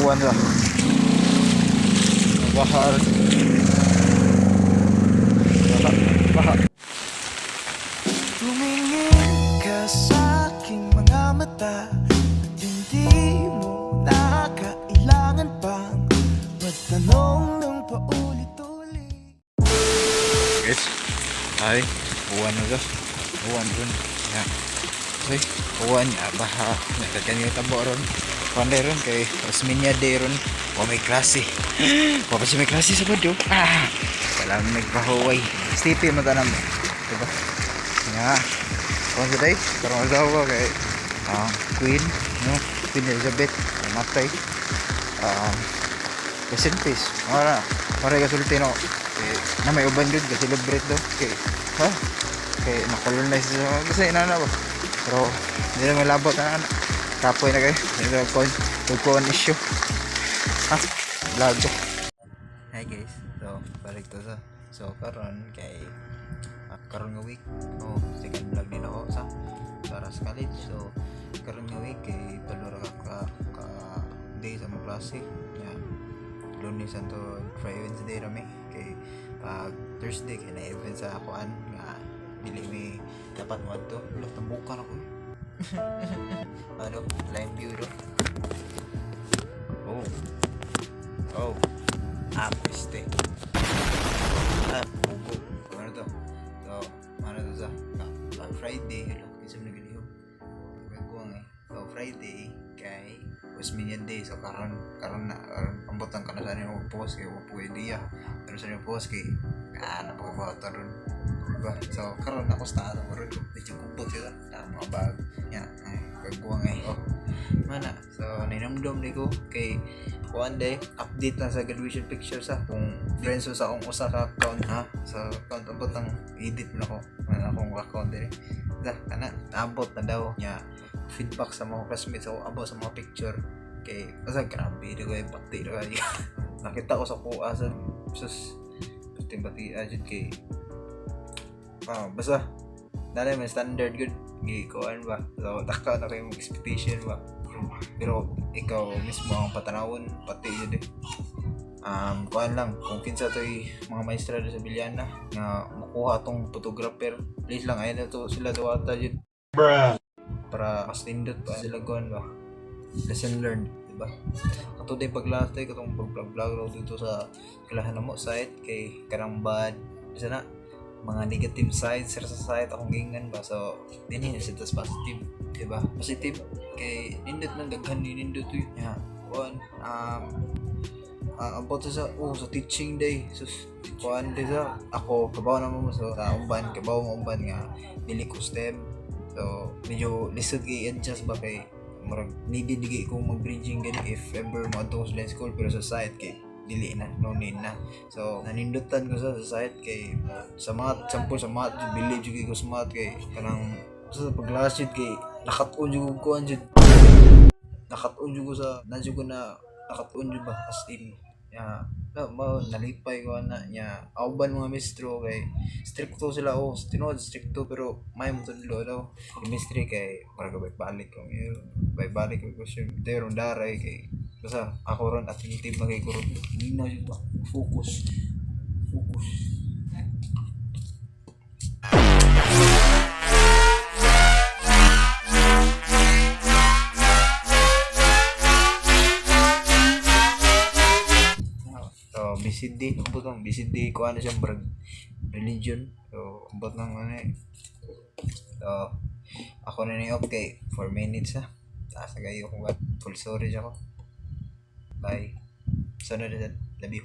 uwan lah. Bahar. Baha. Tumingin ka sa aking mga mata at hindi mo nakakailangan pang magtanong ng paulit-ulit. Guys, ay uwan na guys. Uwan ron. Ya. Okay, uwan ya baha. Nagkakanyo tabo ron. Panday ron kay Osminia Day ron. May klase. Pa siya may klase sa bado. Wala nagpahuway. Stipi matanam. Diba? Ya. Kung sa day, karong asawa kay Queen, no? Queen Elizabeth, namatay. Rest in peace. Mara kasulti no. Na may uban yun kasi celebrate do. Kay nakolonize sa kasi inana ba. Pero hindi na may labot na kapoy na kayo. Hindi na kon issue. Vlog. Hi guys. So, balik to sa. So, karon kay karon nga week. Second vlog din ako sa Saras College. So, karon nga week kay palura ka day sa mga klase. Yeah. Lunes to Friday, Wednesday rami kay Thursday kay na event sa akuan nga dili mi dapat mo adto. Tambukan ako. Ano, lime view do. Piste. Bugo. Ano to? So, ano to sa? Friday. Hello, kisam na giliho. Magkuwang eh. So, Friday kay Osminian Day. So, karon na. Pambutan ka na sa nyo post kay wapo idea. Pero sa nyo post kay napakabato ron. Diba? So, karon ako sa taas. Maroon medyo kumpot sila. Mga bag. Yan. Magkuwang eh. Mana. So, ninamdom ni ko kay one day update na sa graduation picture sa kung friends sa akong usa ka account sa account abot ang edit na ko akong account dire kana abot na daw nya feedback sa mga classmates so abot sa mga picture kay asa grabe di ko pati na kay nakita ko sa kuha sa sus bati ajud kay basta dali may standard good gikuan ba so taka na kay expectation ba pero ikaw mismo ang patanawon pati yun kuan lang kung kinsa to'y mga maestra sa Biliana nga makuha tong photographer please lang ayun na to sila duwata yun para kastindot pa sila kuan ba lesson learned diba ato din paglatay katong pag-vlog dito sa kalahan mo site kay karang bad isa na mga negative sides sa site akong gingan ba so dinhin sa positive diba positive kay nindot man daghan ni nindot yun kuan abot sa sa teaching day so kuan day sa ako kabaw na mo sa kabaw mo umban nga dili ko STEM so medyo lisod kay adjust ba kay murag needed gi kong mag-bridging gani if ever mo adto sa school pero sa site kay dili na no need na so nanindutan ko sa site kay sa math sample sa math believe jud ko sa math kay kanang sa pag-last kay nakat-on jud ko anjud nakat-on jud ko sa nanjud ko na nakat-on jud ba as in nalipay ko na nya auban mga mistro kay stricto sila tinuod stricto pero may mo tudlo daw chemistry kay para balik ko balik ko siya deron daray kay basta ako ron attentive na kay ko ron ginaw yun ba focus so BCD butang BCD ko ano siya brag religion so ambot nang ano so ako na ni okay 4 minutes taas na kayo kung full storage ako bye sunod na love you